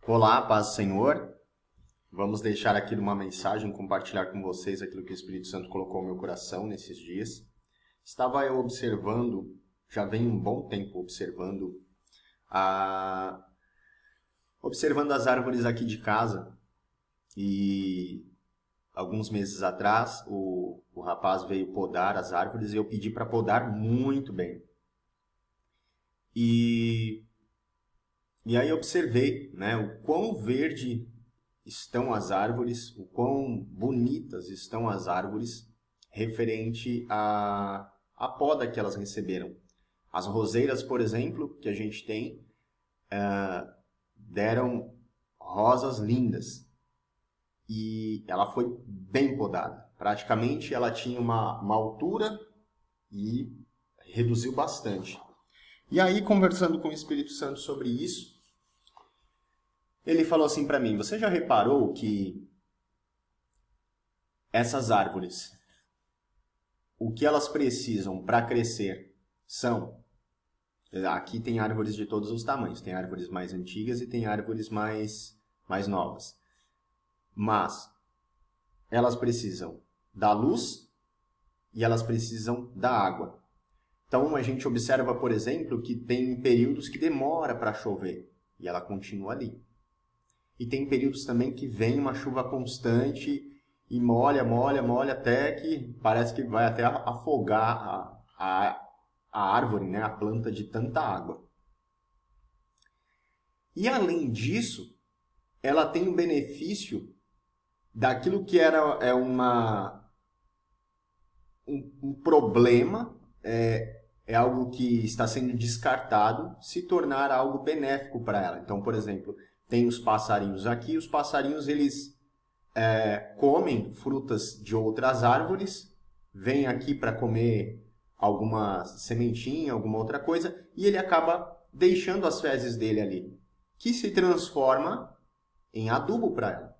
Olá, paz do Senhor. Vamos deixar aqui uma mensagem, compartilhar com vocês aquilo que o Espírito Santo colocou no meu coração nesses dias. Estava eu observando, já venho um bom tempo observando as árvores aqui de casa. E alguns meses atrás o rapaz veio podar as árvores e eu pedi para podar muito bem. E aí eu observei, né, o quão verde estão as árvores, o quão bonitas estão as árvores referente à poda que elas receberam. As roseiras, por exemplo, que a gente tem, deram rosas lindas e ela foi bem podada. Praticamente ela tinha uma altura e reduziu bastante. E aí, conversando com o Espírito Santo sobre isso, ele falou assim para mim: você já reparou que essas árvores, o que elas precisam para crescer são... Aqui tem árvores de todos os tamanhos, tem árvores mais antigas e tem árvores mais novas. Mas elas precisam da luz e elas precisam da água. Então a gente observa, por exemplo, que tem períodos que demora para chover e ela continua ali. E tem períodos também que vem uma chuva constante e molha até que parece que vai até afogar a árvore, né? A planta de tanta água. E além disso, ela tem o benefício daquilo que era um problema, é algo que está sendo descartado, se tornar algo benéfico para ela. Então, por exemplo, tem os passarinhos aqui, os passarinhos eles comem frutas de outras árvores, vêm aqui para comer alguma sementinha, alguma outra coisa, e ele acaba deixando as fezes dele ali, que se transforma em adubo para ela.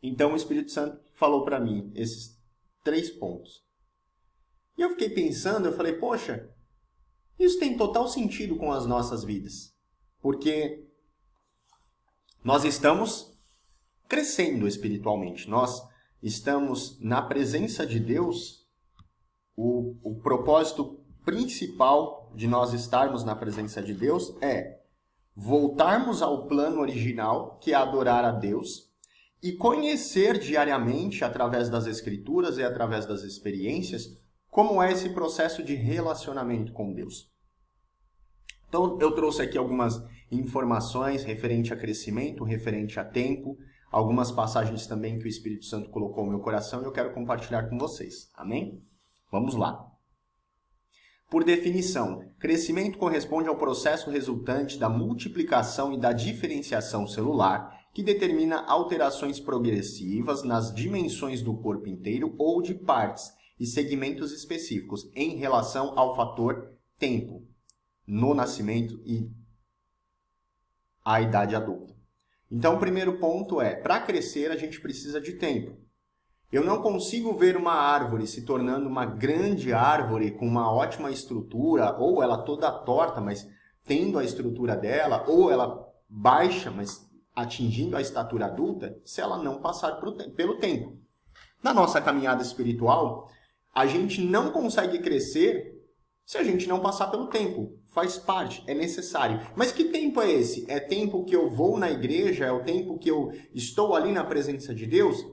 Então o Espírito Santo falou para mim esses 3 pontos. E eu fiquei pensando, eu falei, poxa, isso tem total sentido com as nossas vidas. Porque nós estamos crescendo espiritualmente. Nós estamos na presença de Deus. O propósito principal de nós estarmos na presença de Deus é voltarmos ao plano original, que é adorar a Deus, e conhecer diariamente, através das Escrituras e através das experiências, como é esse processo de relacionamento com Deus. Então, eu trouxe aqui algumas informações referente a crescimento, referente a tempo, algumas passagens também que o Espírito Santo colocou no meu coração e eu quero compartilhar com vocês. Amém? Vamos lá. Por definição, crescimento corresponde ao processo resultante da multiplicação e da diferenciação celular, que determina alterações progressivas nas dimensões do corpo inteiro ou de partes e segmentos específicos em relação ao fator tempo, no nascimento e a idade adulta. Então, o primeiro ponto é, para crescer a gente precisa de tempo. Eu não consigo ver uma árvore se tornando uma grande árvore com uma ótima estrutura, ou ela toda torta, mas tendo a estrutura dela, ou ela baixa, mas atingindo a estatura adulta, se ela não passar pelo tempo. Na nossa caminhada espiritual, a gente não consegue crescer se a gente não passar pelo tempo. Faz parte, é necessário. Mas que tempo é esse? É tempo que eu vou na igreja? É o tempo que eu estou ali na presença de Deus?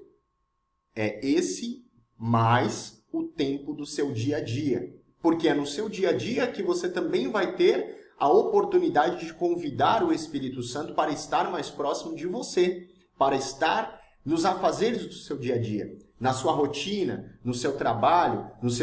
É esse mais o tempo do seu dia a dia. Porque é no seu dia a dia que você também vai ter a oportunidade de convidar o Espírito Santo para estar mais próximo de você, para estar nos afazeres do seu dia a dia, na sua rotina, no seu trabalho, nos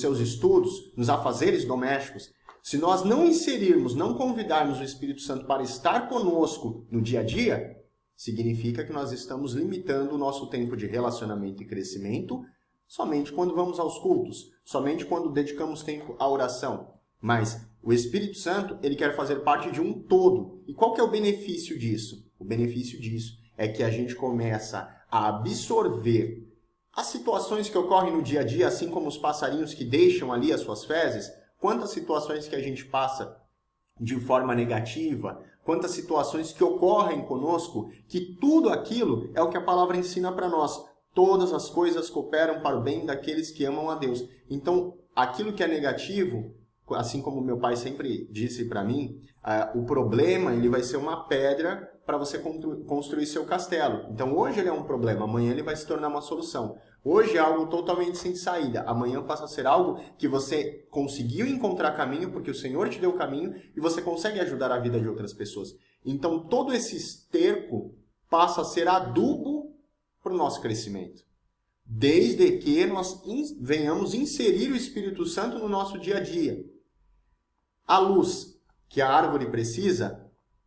seus estudos, nos afazeres domésticos. Se nós não inserirmos, não convidarmos o Espírito Santo para estar conosco no dia a dia, significa que nós estamos limitando o nosso tempo de relacionamento e crescimento somente quando vamos aos cultos, somente quando dedicamos tempo à oração. Mas o Espírito Santo, ele quer fazer parte de um todo. E qual que é o benefício disso? O benefício disso é que a gente começa a absorver as situações que ocorrem no dia a dia, assim como os passarinhos que deixam ali as suas fezes. Quantas situações que a gente passa de forma negativa, quantas situações que ocorrem conosco, que tudo aquilo é o que a palavra ensina para nós. Todas as coisas cooperam para o bem daqueles que amam a Deus. Então, aquilo que é negativo, assim como meu pai sempre disse para mim, o problema ele vai ser uma pedra para você construir seu castelo. Então, hoje ele é um problema, amanhã ele vai se tornar uma solução. Hoje é algo totalmente sem saída, amanhã passa a ser algo que você conseguiu encontrar caminho, porque o Senhor te deu o caminho, e você consegue ajudar a vida de outras pessoas. Então, todo esse esterco passa a ser adubo para o nosso crescimento. Desde que nós venhamos inserir o Espírito Santo no nosso dia a dia. A luz que a árvore precisa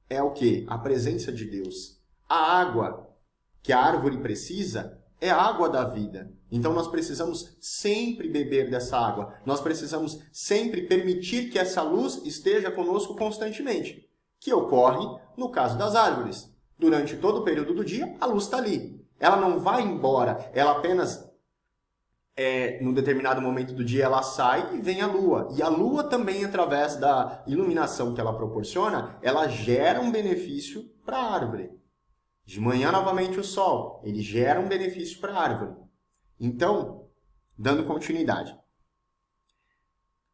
é o quê? A presença de Deus. A água que a árvore precisa é a água da vida. Então nós precisamos sempre beber dessa água. Nós precisamos sempre permitir que essa luz esteja conosco constantemente. Que ocorre no caso das árvores. Durante todo o período do dia, a luz está ali. Ela não vai embora, ela apenas, num determinado momento do dia, ela sai e vem a lua. E a lua também, através da iluminação que ela proporciona, ela gera um benefício para a árvore. De manhã, novamente, o sol, ele gera um benefício para a árvore. Então, dando continuidade,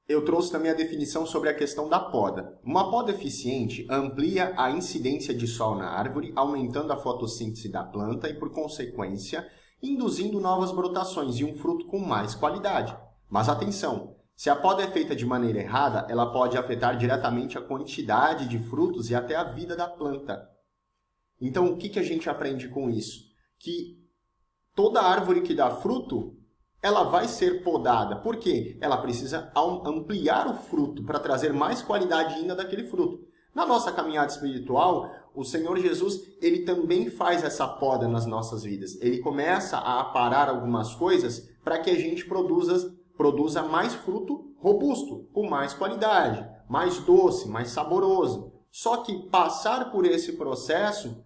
eu trouxe também a definição sobre a questão da poda. Uma poda eficiente amplia a incidência de sol na árvore, aumentando a fotossíntese da planta e, por consequência, induzindo novas brotações e um fruto com mais qualidade. Mas atenção, se a poda é feita de maneira errada, ela pode afetar diretamente a quantidade de frutos e até a vida da planta. Então, o que a gente aprende com isso? Que toda árvore que dá fruto, ela vai ser podada. Por quê? Ela precisa ampliar o fruto para trazer mais qualidade ainda daquele fruto. Na nossa caminhada espiritual, o Senhor Jesus, ele também faz essa poda nas nossas vidas. Ele começa a aparar algumas coisas para que a gente produza mais fruto robusto, com mais qualidade, mais doce, mais saboroso. Só que passar por esse processo,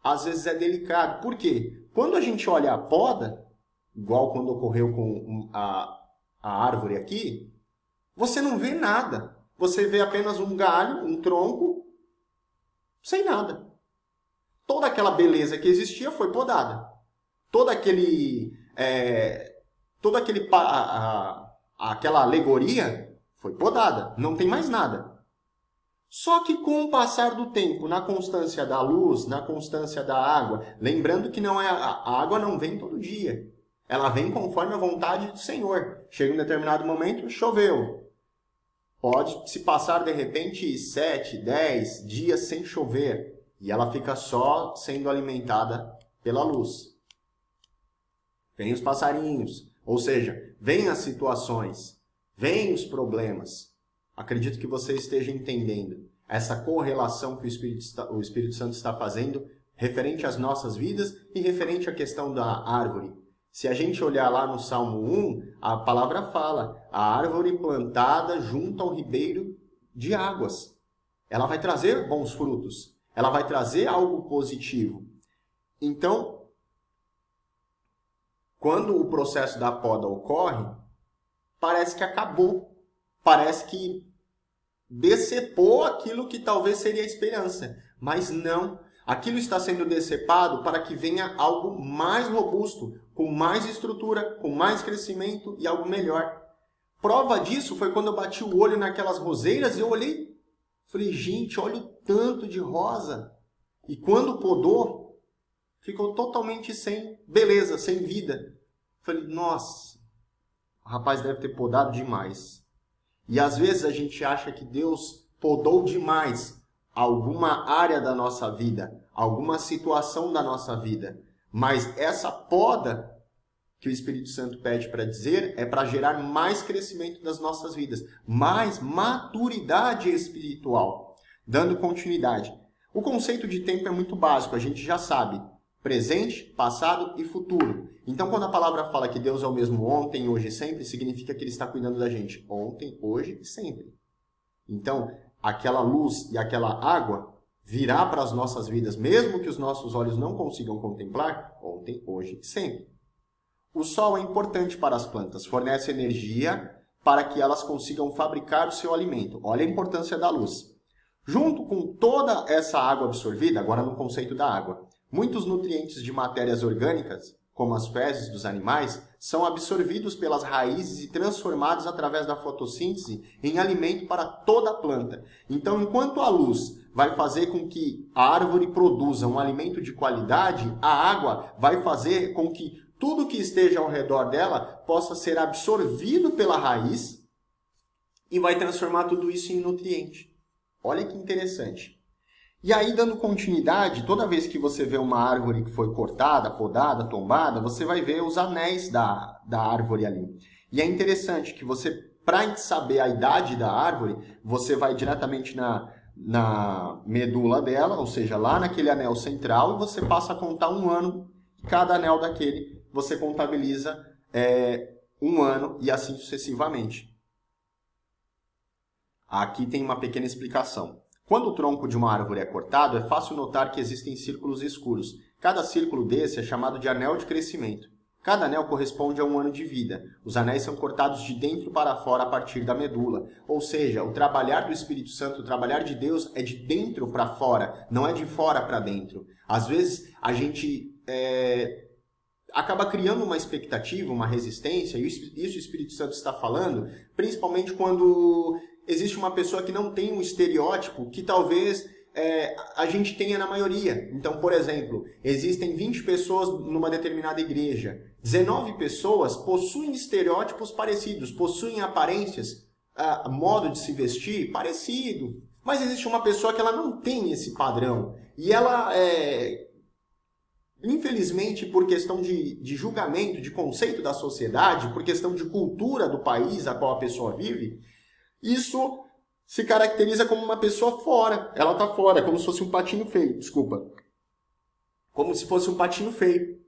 às vezes é delicado. Por quê? Quando a gente olha a poda, igual quando ocorreu com a árvore aqui, você não vê nada. Você vê apenas um galho, um tronco, sem nada. Toda aquela beleza que existia foi podada. Aquela alegoria foi podada. Não tem mais nada. Só que com o passar do tempo, na constância da luz, na constância da água, lembrando que a água não vem todo dia. Ela vem conforme a vontade do Senhor. Chega um determinado momento, choveu. Pode se passar, de repente, 7, 10 dias sem chover. E ela fica só sendo alimentada pela luz. Vem os passarinhos. Ou seja, vem as situações. Vem os problemas. Acredito que você esteja entendendo essa correlação que o Espírito Santo está fazendo referente às nossas vidas e referente à questão da árvore. Se a gente olhar lá no Salmo 1, a palavra fala, a árvore plantada junto ao ribeiro de águas. Ela vai trazer bons frutos. Ela vai trazer algo positivo. Então, quando o processo da poda ocorre, parece que acabou. Parece que decepou aquilo que talvez seria a esperança. Mas não. Aquilo está sendo decepado para que venha algo mais robusto, com mais estrutura, com mais crescimento e algo melhor. Prova disso foi quando eu bati o olho naquelas roseiras e eu olhei, falei, gente, olha o tanto de rosa. E quando podou, ficou totalmente sem beleza, sem vida. Falei, nossa, o rapaz deve ter podado demais. E às vezes a gente acha que Deus podou demais alguma área da nossa vida, alguma situação da nossa vida. Mas essa poda que o Espírito Santo pede para dizer é para gerar mais crescimento das nossas vidas, mais maturidade espiritual. Dando continuidade. O conceito de tempo é muito básico, a gente já sabe. Presente, passado e futuro. Então, quando a palavra fala que Deus é o mesmo ontem, hoje e sempre, significa que Ele está cuidando da gente ontem, hoje e sempre. Então, aquela luz e aquela água virá para as nossas vidas, mesmo que os nossos olhos não consigam contemplar, ontem, hoje e sempre. O sol é importante para as plantas, fornece energia para que elas consigam fabricar o seu alimento. Olha a importância da luz. Junto com toda essa água absorvida, agora no conceito da água, muitos nutrientes de matérias orgânicas, como as fezes dos animais, são absorvidos pelas raízes e transformados através da fotossíntese em alimento para toda a planta. Então, enquanto a luz vai fazer com que a árvore produza um alimento de qualidade, a água vai fazer com que tudo que esteja ao redor dela possa ser absorvido pela raiz e vai transformar tudo isso em nutriente. Olha que interessante. E aí, dando continuidade, toda vez que você vê uma árvore que foi cortada, podada, tombada, você vai ver os anéis da árvore ali. E é interessante que você, para saber a idade da árvore, você vai diretamente na medula dela, ou seja, lá naquele anel central, e você passa a contar um ano. Cada anel daquele, você contabiliza um ano e assim sucessivamente. Aqui tem uma pequena explicação. Quando o tronco de uma árvore é cortado, é fácil notar que existem círculos escuros. Cada círculo desse é chamado de anel de crescimento. Cada anel corresponde a um ano de vida. Os anéis são cortados de dentro para fora a partir da medula. Ou seja, o trabalhar do Espírito Santo, o trabalhar de Deus é de dentro para fora, não é de fora para dentro. Às vezes a gente acaba criando uma expectativa, uma resistência, e isso o Espírito Santo está falando, principalmente quando existe uma pessoa que não tem um estereótipo que talvez a gente tenha na maioria. Então, por exemplo, existem 20 pessoas numa determinada igreja. 19 pessoas possuem estereótipos parecidos, possuem aparências, modo de se vestir parecido. Mas existe uma pessoa que ela não tem esse padrão. E ela, infelizmente, por questão de julgamento, de conceito da sociedade, por questão de cultura do país a qual a pessoa vive, isso se caracteriza como uma pessoa fora. Ela está fora, como se fosse um patinho feio. Desculpa. Como se fosse um patinho feio.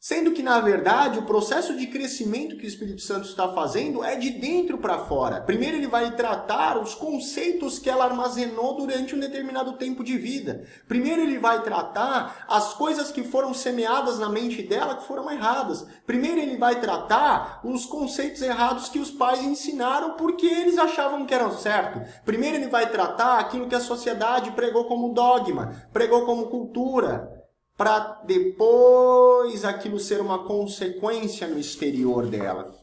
Sendo que, na verdade, o processo de crescimento que o Espírito Santo está fazendo é de dentro para fora. Primeiro ele vai tratar os conceitos que ela armazenou durante um determinado tempo de vida. Primeiro ele vai tratar as coisas que foram semeadas na mente dela que foram erradas. Primeiro ele vai tratar os conceitos errados que os pais ensinaram porque eles achavam que eram certo. Primeiro ele vai tratar aquilo que a sociedade pregou como dogma, pregou como cultura, para depois aquilo ser uma consequência no exterior dela.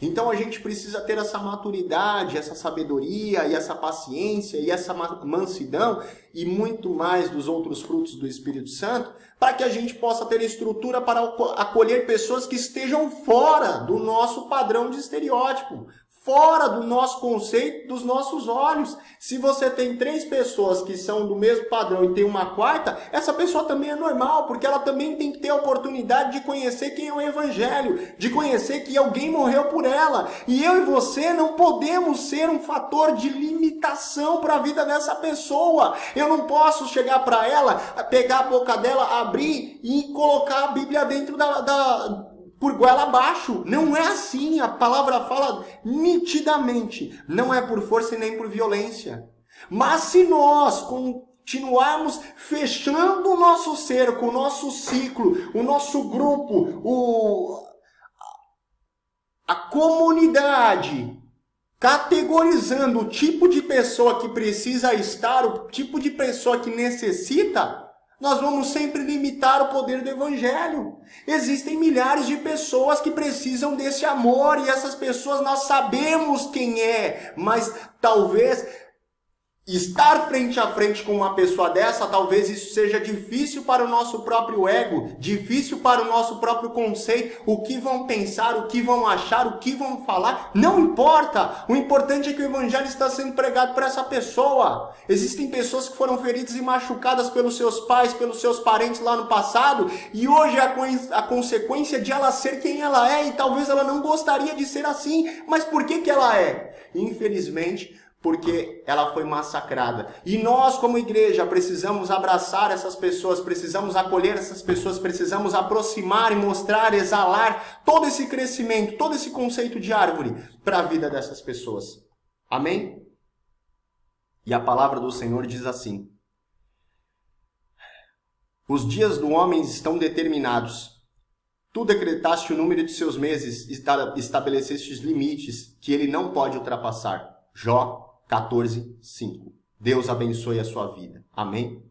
Então a gente precisa ter essa maturidade, essa sabedoria e essa paciência e essa mansidão e muito mais dos outros frutos do Espírito Santo para que a gente possa ter estrutura para acolher pessoas que estejam fora do nosso padrão de estereótipo, fora do nosso conceito, dos nossos olhos. Se você tem 3 pessoas que são do mesmo padrão e tem uma quarta, essa pessoa também é normal, porque ela também tem que ter a oportunidade de conhecer quem é o Evangelho, de conhecer que alguém morreu por ela. E eu e você não podemos ser um fator de limitação para a vida dessa pessoa. Eu não posso chegar para ela, pegar a boca dela, abrir e colocar a Bíblia dentro por goela abaixo. Não é assim. A palavra fala nitidamente. Não é por força e nem por violência. Mas se nós continuarmos fechando o nosso cerco, o nosso ciclo, o nosso grupo, a comunidade, categorizando o tipo de pessoa que precisa estar, o tipo de pessoa que necessita, nós vamos sempre limitar o poder do Evangelho. Existem milhares de pessoas que precisam desse amor e essas pessoas nós sabemos quem é, mas talvez estar frente a frente com uma pessoa dessa, talvez isso seja difícil para o nosso próprio ego, difícil para o nosso próprio conceito, o que vão pensar, o que vão achar, o que vão falar, não importa. O importante é que o Evangelho está sendo pregado para essa pessoa. Existem pessoas que foram feridas e machucadas pelos seus pais, pelos seus parentes lá no passado, e hoje a consequência de ela ser quem ela é, e talvez ela não gostaria de ser assim, mas por que ela é? Infelizmente, porque ela foi massacrada. E nós, como igreja, precisamos abraçar essas pessoas, precisamos acolher essas pessoas, precisamos aproximar e mostrar, exalar todo esse crescimento, todo esse conceito de árvore para a vida dessas pessoas. Amém? E a palavra do Senhor diz assim: os dias do homem estão determinados. Tu decretaste o número de seus meses, estabeleceste os limites que ele não pode ultrapassar. Jó 14:5. Deus abençoe a sua vida. Amém?